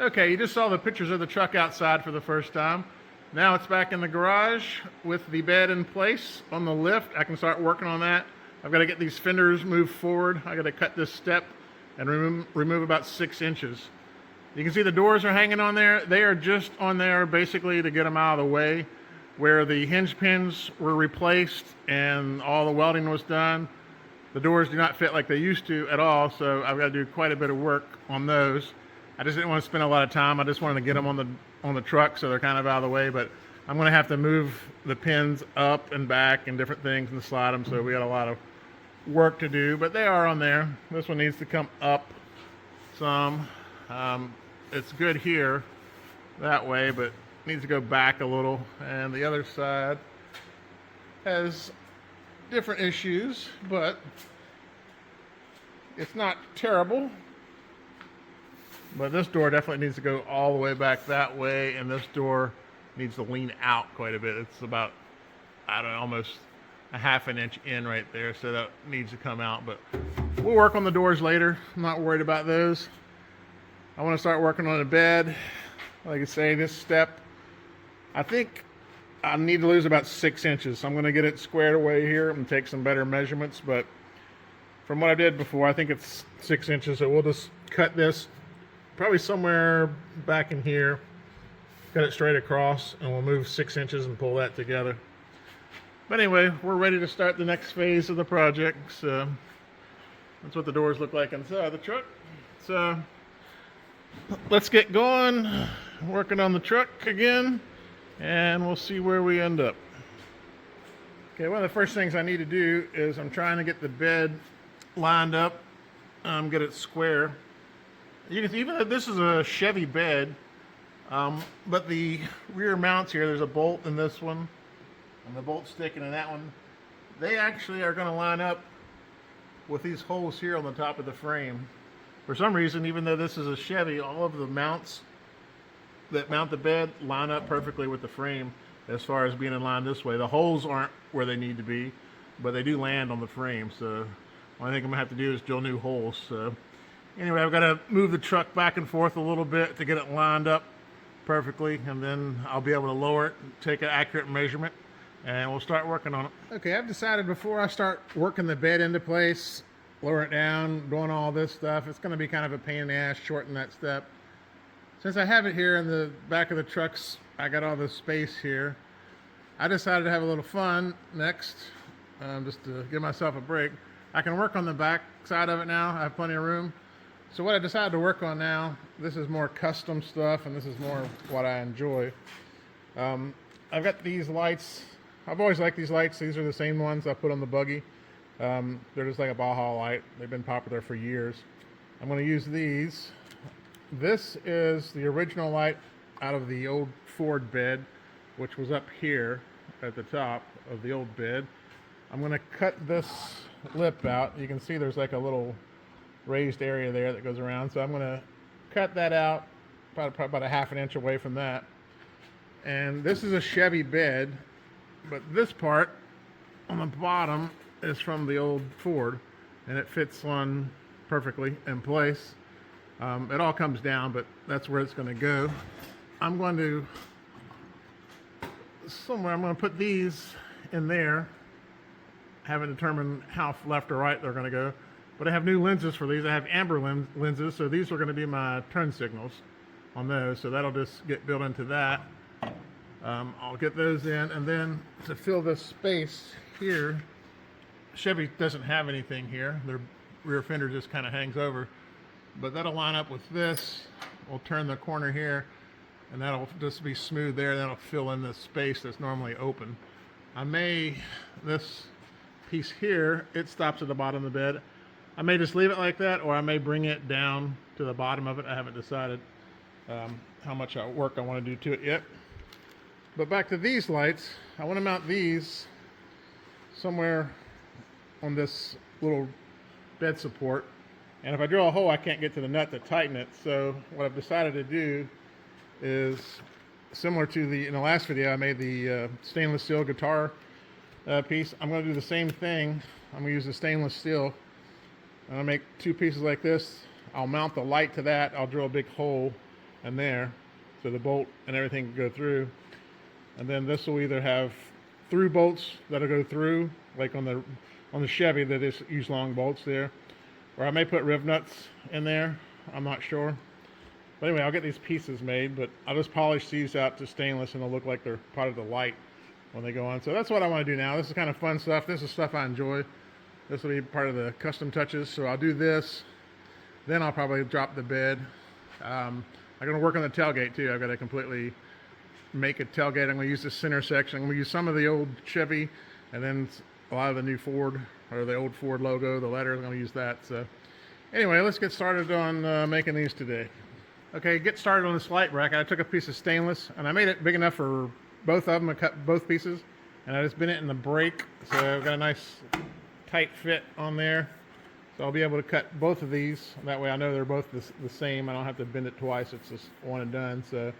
Okay, you just saw the pictures of the truck outside for the first time. Now it's back in the garage with the bed in place on the lift. I can start working on that. I've got to get these fenders moved forward. I got to cut this step and remove about 6 inches. You can see the doors are hanging on there. They are just on there basically to get them out of the way. Where the hinge pins were replaced and all the welding was done, the doors do not fit like they used to at all, so I've got to do quite a bit of work on those. I just didn't want to spend a lot of time. I just wanted to get them on the truck so they're kind of out of the way, but I'm going to have to move the pins up and back and different things and slide them, so we got a lot of work to do, but they are on there. This one needs to come up some. It's good here that way, but needs to go back a little, and the other side has different issues, but it's not terrible. But this door definitely needs to go all the way back that way, and this door needs to lean out quite a bit. It's about, I don't know, almost a ½ an inch in right there, so that needs to come out, but we'll work on the doors later. I'm not worried about those. I want to start working on the bed. Like I say, this step, I think I need to lose about 6 inches. So I'm going to get it squared away here and take some better measurements, but from what I did before, I think it's 6 inches, so we'll just cut this probably somewhere back in here, cut it straight across, and we'll move 6 inches and pull that together. But anyway, we're ready to start the next phase of the project. So that's what the doors look like inside the truck. So let's get going, working on the truck again, and we'll see where we end up. Okay, one of the first things I need to do is I'm trying to get the bed lined up, get it square. You can see, even though this is a Chevy bed, but the rear mounts here, there's a bolt in this one, and the bolt sticking in that one, they actually are going to line up with these holes here on the top of the frame. For some reason, even though this is a Chevy, all of the mounts that mount the bed line up perfectly with the frame as far as being in line this way. The holes aren't where they need to be, but they do land on the frame. So what I think I'm going to have to do is drill new holes. So anyway, I've got to move the truck back and forth a little bit to get it lined up perfectly, and then I'll be able to lower it, take an accurate measurement, and we'll start working on it. Okay, I've decided before I start working the bed into place, lower it down, doing all this stuff, it's going to be kind of a pain in the ass, shorten that step. Since I have it here in the back of the trucks, I got all this space here. I decided to have a little fun next, just to give myself a break. I can work on the back side of it now. I have plenty of room. So what I decided to work on now, this is more custom stuff, and this is more what I enjoy. I've got these lights. I've always liked these lights. These are the same ones I put on the buggy. They're just like a Baja light. They've been popular for years. I'm going to use these. This is the original light out of the old Ford bed, which was up here at the top of the old bed. I'm going to cut this lip out. You can see there's like a little raised area there that goes around. So I'm going to cut that out probably about a ½ an inch away from that. And this is a Chevy bed, but this part on the bottom is from the old Ford, and it fits on perfectly in place. It all comes down, but that's where it's going to go. I'm going to put these in there. Haven't determined how left or right they're going to go, but I have new lenses for these. I have amber lenses, so these are going to be my turn signals on those, so that'll just get built into that. I'll get those in, and then to fill this space here, Chevy doesn't have anything here. Their rear fender just kind of hangs over, but that'll line up with this. We'll turn the corner here, and that'll just be smooth there. That'll fill in this space that's normally open. This piece here, it stops at the bottom of the bed. I may just leave it like that, or I may bring it down to the bottom of it. I haven't decided how much work I want to do to it yet. But back to these lights, I want to mount these somewhere on this little bed support. And if I drill a hole, I can't get to the nut to tighten it. So what I've decided to do is similar to in the last video, I made the stainless steel guitar piece. I'm going to do the same thing. I'm going to use the stainless steel. I'm going to make two pieces like this. I'll mount the light to that. I'll drill a big hole and there, so the bolt and everything can go through. And then this will either have through bolts that'll go through, like on the Chevy that is use long bolts there, or I may put riv nuts in there. I'm not sure. But anyway, I'll get these pieces made, but I'll just polish these out to stainless and they'll look like they're part of the light when they go on. So that's what I want to do now. This is kind of fun stuff. This is stuff I enjoy. This will be part of the custom touches. So I'll do this. Then I'll probably drop the bed. I'm going to work on the tailgate too. I've got to completely make a tailgate. I'm going to use the center section. I'm going to use some of the old Chevy and then a lot of the new Ford, or the old Ford logo, the letters. I'm going to use that. So anyway, let's get started on making these today. Okay, get started on this light bracket. I took a piece of stainless and I made it big enough for both of them. I cut both pieces and I just bent it in the brake, so I've got a nice tight fit on there. So I'll be able to cut both of these. That way I know they're both the same. I don't have to bend it twice. It's just one and done. So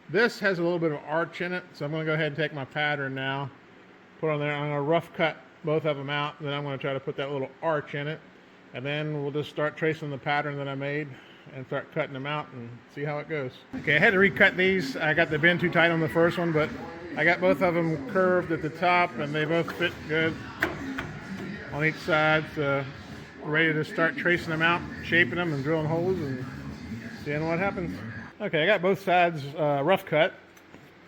this has a little bit of arch in it. So I'm going to go ahead and take my pattern now, put on there. I'm going to rough cut both of them out. And then I'm going to try to put that little arch in it. And then we'll just start tracing the pattern that I made and start cutting them out and see how it goes. Okay, I had to recut these. I got the bend too tight on the first one, but I got both of them curved at the top and they both fit good on each side. So we're ready to start tracing them out, shaping them and drilling holes and seeing what happens. Okay, I got both sides rough cut.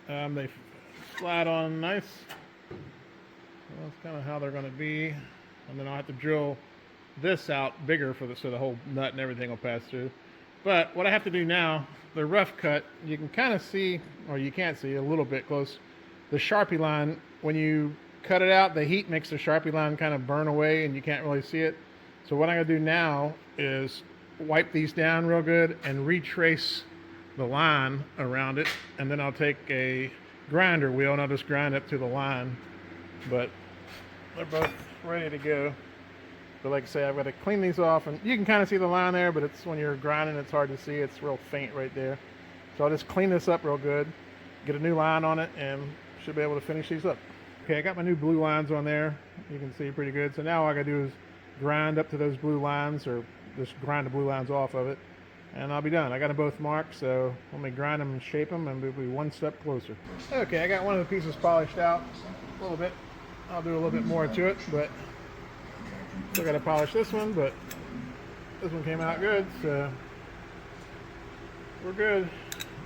They slide on nice. So that's kind of how they're going to be. And then I'll have to drill this out bigger so the whole nut and everything will pass through. But what I have to do now, the rough cut, you can kind of see, or you can't see a little bit close, the Sharpie line. When you cut it out, the heat makes the Sharpie line kind of burn away and you can't really see it. So what I'm going to do now is wipe these down real good and retrace the line around it. And then I'll take a grinder wheel and I'll just grind up to the line. But they're both ready to go. But like I say, I've got to clean these off, and you can kind of see the line there, but it's when you're grinding, it's hard to see. It's real faint right there. So I'll just clean this up real good, get a new line on it, and should be able to finish these up. Okay, I got my new blue lines on there. You can see pretty good. So now all I got to do is grind up to those blue lines, or just grind the blue lines off of it, and I'll be done. I got them both marked, so let me grind them and shape them, and we'll be one step closer. Okay, I got one of the pieces polished out a little bit. I'll do a little bit more to it, but still got to polish this one, but this one came out good, so we're good.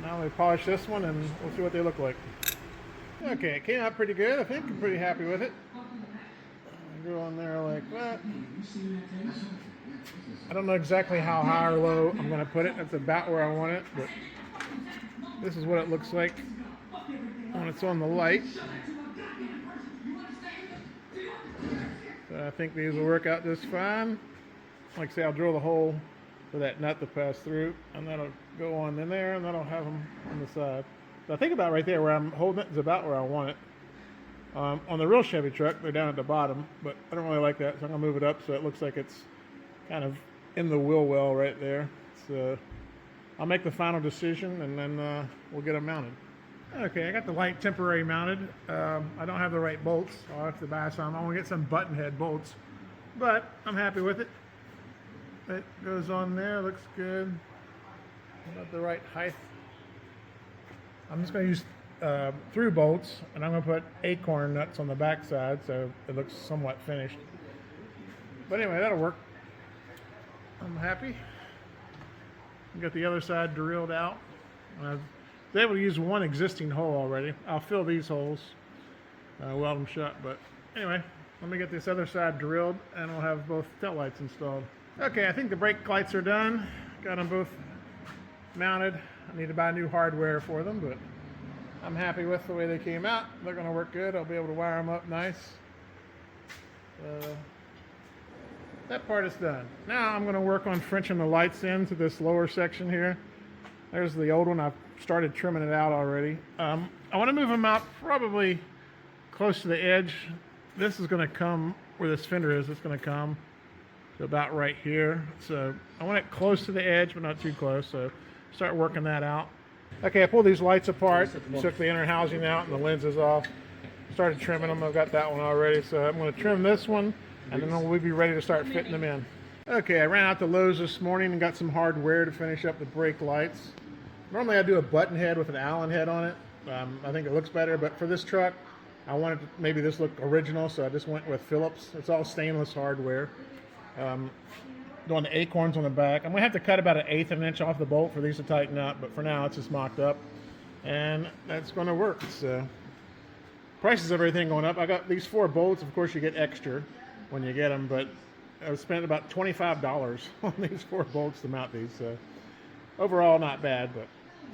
Now we polish this one and we'll see what they look like. Okay, it came out pretty good. I think I'm pretty happy with it. I'll go on there like that. I don't know exactly how high or low I'm going to put it. That's about where I want it, but this is what it looks like when it's on the light. I think these will work out just fine. Like I say, I'll drill the hole for that nut to pass through, and that'll go on in there, and that'll have them on the side. So I think about right there where I'm holding it is about where I want it. On the real Chevy truck, they're down at the bottom, but I don't really like that, so I'm going to move it up so it looks like it's kind of in the wheel well right there. So I'll make the final decision, and then we'll get them mounted. Okay, I got the light temporary mounted. I don't have the right bolts. I'll have to buy some. I'm going to get some button head bolts, but I'm happy with it. It goes on there, looks good. About the right height. I'm just going to use through bolts, and I'm going to put acorn nuts on the back side so it looks somewhat finished. But anyway, that'll work. I'm happy. Got the other side drilled out. I was able to use one existing hole already. I'll fill these holes, weld them shut. But anyway, let me get this other side drilled and we'll have both tail lights installed. Okay, I think the brake lights are done. Got them both mounted. I need to buy new hardware for them, but I'm happy with the way they came out. They're going to work good. I'll be able to wire them up nice. That part is done. Now I'm going to work on Frenching the lights into this lower section here. There's the old one. I've started trimming it out already. I want to move them out probably close to the edge. This is going to come where this fender is. It's going to come to about right here. So I want it close to the edge, but not too close. So start working that out. Okay, I pulled these lights apart, took the inner housing out and the lenses off. Started trimming them. I've got that one already. So I'm going to trim this one, and then we'll be ready to start fitting them in. Okay, I ran out to Lowe's this morning and got some hardware to finish up the brake lights. Normally I do a button head with an Allen head on it. I think it looks better, but for this truck, I wanted to maybe this look original, so I just went with Phillips. It's all stainless hardware. Doing the acorns on the back. I'm gonna have to cut about 1/8 of an inch off the bolt for these to tighten up, but for now it's just mocked up, and that's gonna work. So prices of everything going up. I got these 4 bolts. Of course, you get extra when you get them, but I spent about $25 on these 4 bolts to mount these. So overall, not bad, but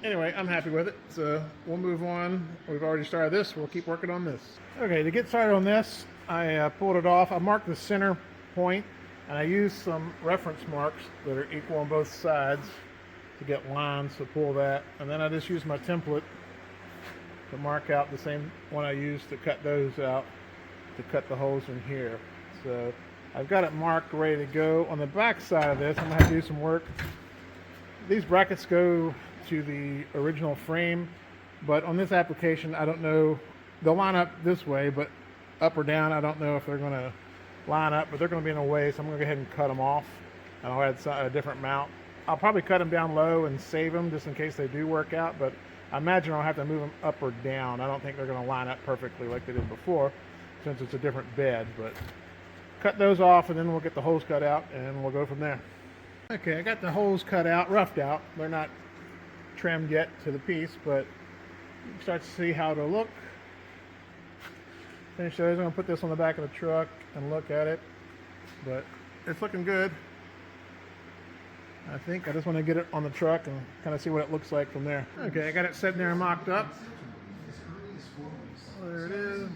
anyway, I'm happy with it. So we'll move on. We've already started this. We'll keep working on this. Okay, to get started on this, I pulled it off. I marked the center point, and I used some reference marks that are equal on both sides to get lines to pull that. And then I just used my template to mark out the same one I used to cut those out, to cut the holes in here. So I've got it marked, ready to go. On the back side of this, I'm gonna have to do some work. These brackets go to the original frame, but on this application, I don't know, they'll line up this way, but up or down, I don't know if they're gonna line up, but they're gonna be in a way, so I'm gonna go ahead and cut them off, and I'll add a different mount. I'll probably cut them down low and save them just in case they do work out, but I imagine I'll have to move them up or down. I don't think they're gonna line up perfectly like they did before, since it's a different bed, but cut those off, and then we'll get the holes cut out, and we'll go from there. Okay, I got the holes cut out, roughed out. They're not trimmed yet to the piece, but you can start to see how it'll look. Finish those. I'm gonna put this on the back of the truck and look at it, but it's looking good. I think I just want to get it on the truck and kind of see what it looks like from there. Okay, I got it sitting there mocked up. There it is.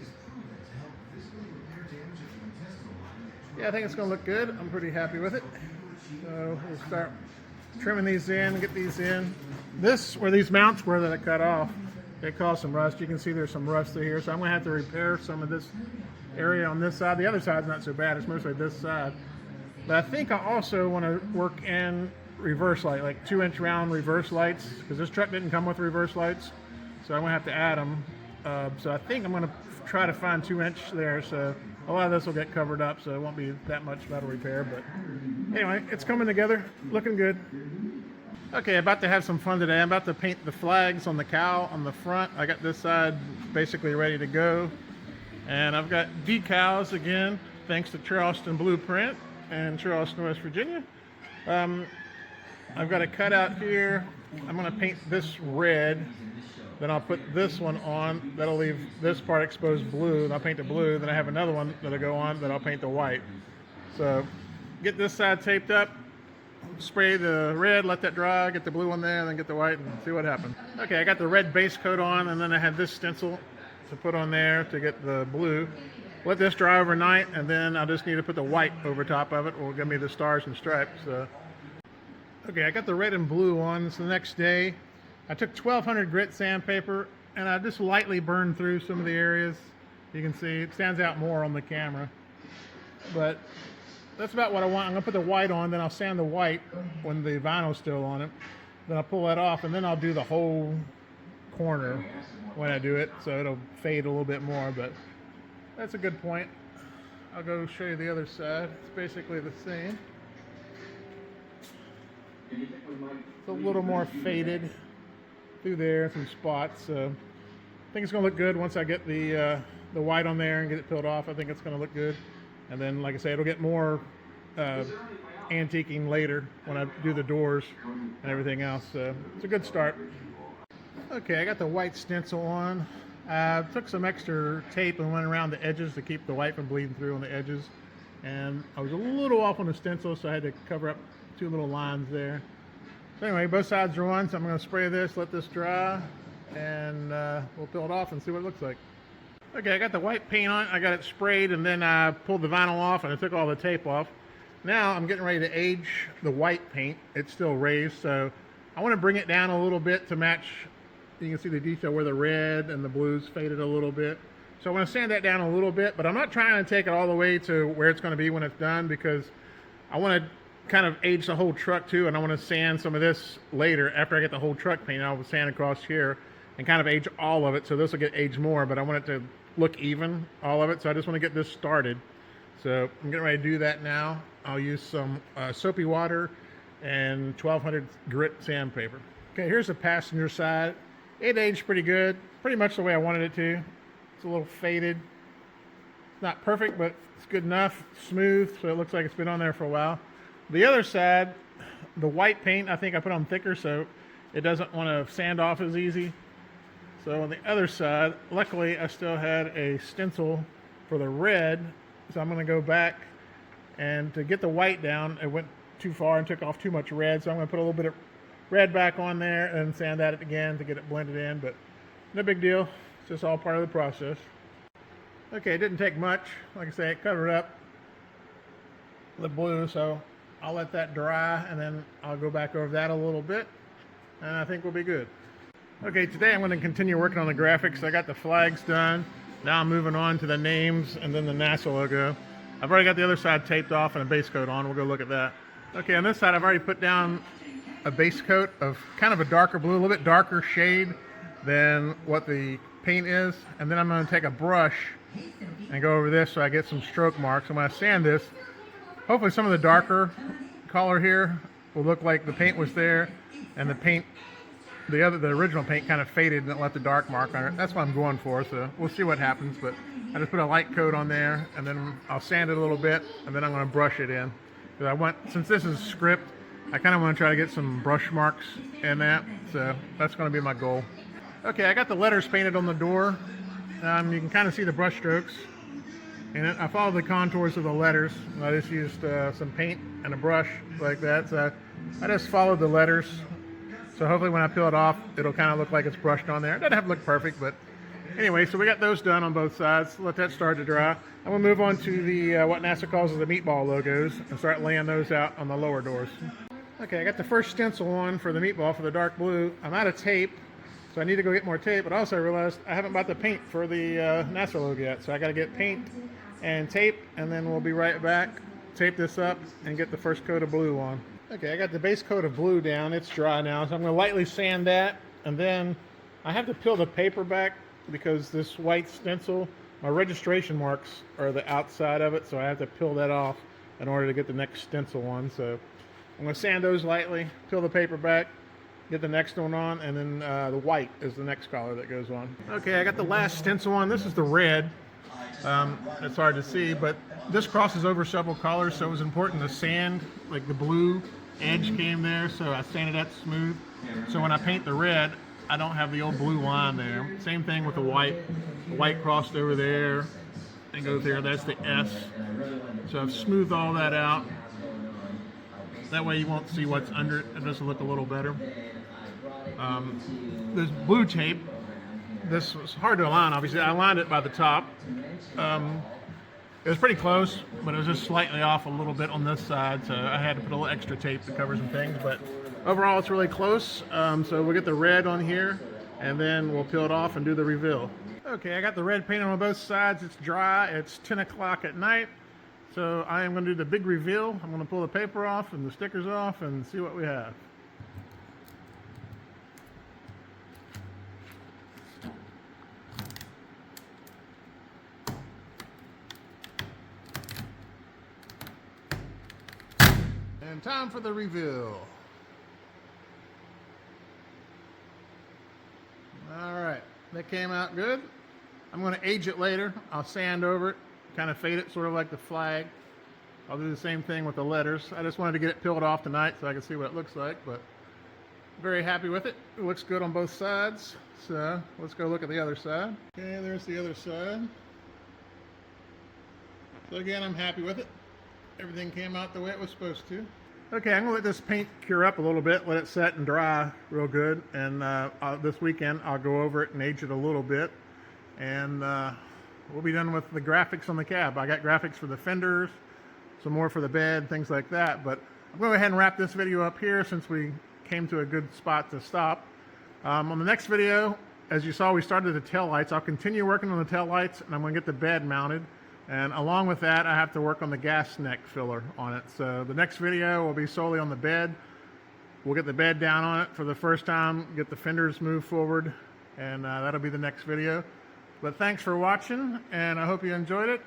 Yeah, I think it's gonna look good. I'm pretty happy with it. So we'll start trimming these in and get these in. This, where these mounts were that I cut off, they caused some rust. You can see there's some rust through here, so I'm gonna have to repair some of this area on this side. The other side's not so bad, it's mostly this side. But I think I also want to work in reverse light, like 2-inch round reverse lights, because this truck didn't come with reverse lights, so I'm gonna have to add them. So I think I'm gonna try to find 2-inch there, so a lot of this will get covered up, so it won't be that much metal repair, but anyway, it's coming together, looking good. Okay, about to have some fun today. I'm about to paint the flags on the cow on the front. I got this side basically ready to go, and I've got decals again, thanks to Charleston Blueprint and Charleston, West Virginia. I've got a cutout here. I'm gonna paint this red, then I'll put this one on. That'll leave this part exposed blue, and I'll paint the blue. Then I have another one that'll go on that I'll paint the white. So get this side taped up, spray the red, let that dry, get the blue on there, and then get the white and see what happens. Okay, I got the red base coat on, and then I had this stencil to put on there to get the blue. Let this dry overnight, and then I'll just need to put the white over top of it, or give me the stars and stripes. Okay, I got the red and blue on. It's the next day. I took 1200 grit sandpaper, and I just lightly burned through some of the areas. You can see it stands out more on the camera, but that's about what I want. I'm gonna put the white on, then I'll sand the white when the vinyl's still on it. Then I'll pull that off, and then I'll do the whole corner when I do it, so it'll fade a little bit more, but that's a good point. I'll go show you the other side. It's basically the same. It's a little more faded through there, some spots. So I think it's gonna look good once I get the white on there and get it peeled off. I think it's gonna look good. And then, like I say, it'll get more antiquing later when I do the doors and everything else. So it's a good start. Okay, I got the white stencil on. I took some extra tape and went around the edges to keep the white from bleeding through on the edges. And I was a little off on the stencil, so I had to cover up 2 little lines there. So anyway, both sides are on, so I'm going to spray this, let this dry, and we'll peel it off and see what it looks like. Okay, I got the white paint on, I got it sprayed, and then I pulled the vinyl off and I took all the tape off. Now I'm getting ready to age the white paint. It's still raised, so I want to bring it down a little bit to match. You can see the detail where the red and the blues faded a little bit. So I want to sand that down a little bit, but I'm not trying to take it all the way to where it's going to be when it's done, because I want to kind of age the whole truck too, and I want to sand some of this later after I get the whole truck painted. I'll sand across here and kind of age all of it, so this will get aged more, but I want it to look even, all of it, so I just want to get this started. So I'm getting ready to do that now. I'll use some soapy water and 1200 grit sandpaper. Okay, here's the passenger side. It aged pretty good, pretty much the way I wanted it to. It's a little faded. It's not perfect, but it's good enough, smooth, so it looks like it's been on there for a while. The other side, the white paint, I think I put on thicker so it doesn't want to sand off as easy. So on the other side, luckily I still had a stencil for the red, so I'm going to go back, and to get the white down, it went too far and took off too much red, so I'm going to put a little bit of red back on there and sand that again to get it blended in, but no big deal. It's just all part of the process. Okay, it didn't take much. Like I say, it covered up the blue, so I'll let that dry and then I'll go back over that a little bit and I think we'll be good. Okay, today I'm going to continue working on the graphics. I got the flags done. Now I'm moving on to the names and then the NASA logo. I've already got the other side taped off and a base coat on. We'll go look at that. Okay, on this side I've already put down a base coat of kind of a darker blue, a little bit darker shade than what the paint is. And then I'm going to take a brush and go over this so I get some stroke marks. And when I sand this, hopefully some of the darker color here will look like the paint was there and the paint, the original paint kind of faded and it left a dark mark on it. That's what I'm going for, so we'll see what happens. But I just put a light coat on there and then I'll sand it a little bit and then I'm going to brush it in. Because I want, since this is script, I kind of want to try to get some brush marks in that, so that's going to be my goal. Okay, I got the letters painted on the door. You can kind of see the brush strokes. And I followed the contours of the letters. I just used some paint and a brush like that. So I just followed the letters. So hopefully when I peel it off, it'll kind of look like it's brushed on there. It doesn't have to look perfect, but anyway, so we got those done on both sides. Let that start to dry. I'm going to move on to the what NASA calls the meatball logos and start laying those out on the lower doors. Okay, I got the first stencil on for the meatball for the dark blue. I'm out of tape, so I need to go get more tape, but also I realized I haven't bought the paint for the NASA logo yet, so I got to get paint and tape, and then we'll be right back, tape this up, and get the first coat of blue on. Okay, I got the base coat of blue down. It's dry now, so I'm going to lightly sand that, and then I have to peel the paper back because this white stencil, my registration marks are the outside of it, so I have to peel that off in order to get the next stencil on. So I'm going to sand those lightly, peel the paper back, get the next one on, and then the white is the next color that goes on. Okay, I got the last stencil on. This is the red. It's hard to see, but this crosses over several colors, so it was important to sand, like the blue edge came there, so I sanded that smooth. So when I paint the red, I don't have the old blue line there. Same thing with the white. The white crossed over there and goes there. That's the S. So I've smoothed all that out. That way you won't see what's under it. It does look a little better. This blue tape, this was hard to align, obviously. I aligned it by the top. It was pretty close, but it was just slightly off a little bit on this side, so I had to put a little extra tape to cover some things, but overall it's really close. So we'll get the red on here, and then we'll peel it off and do the reveal. Okay, I got the red painted on both sides. It's dry. It's 10 o'clock at night, so I am going to do the big reveal. I'm going to pull the paper off and the stickers off and see what we have. And time for the reveal. All right, that came out good. I'm going to age it later. I'll sand over it, kind of fade it, sort of like the flag. I'll do the same thing with the letters. I just wanted to get it peeled off tonight so I can see what it looks like, but very happy with it. It looks good on both sides. So let's go look at the other side. Okay, there's the other side. So again, I'm happy with it. Everything came out the way it was supposed to. Okay, I'm gonna let this paint cure up a little bit, let it set and dry real good, and this weekend I'll go over it and age it a little bit, and we'll be done with the graphics on the cab. I got graphics for the fenders, some more for the bed, things like that, but I'm going to go ahead and wrap this video up here since we came to a good spot to stop. On the next video, as you saw, we started the tail lights. I'll continue working on the tail lights, and I'm going to get the bed mounted. And along with that, I have to work on the gas neck filler on it. So the next video will be solely on the bed. We'll get the bed down on it for the first time, get the fenders moved forward, and that'll be the next video. But thanks for watching, and I hope you enjoyed it.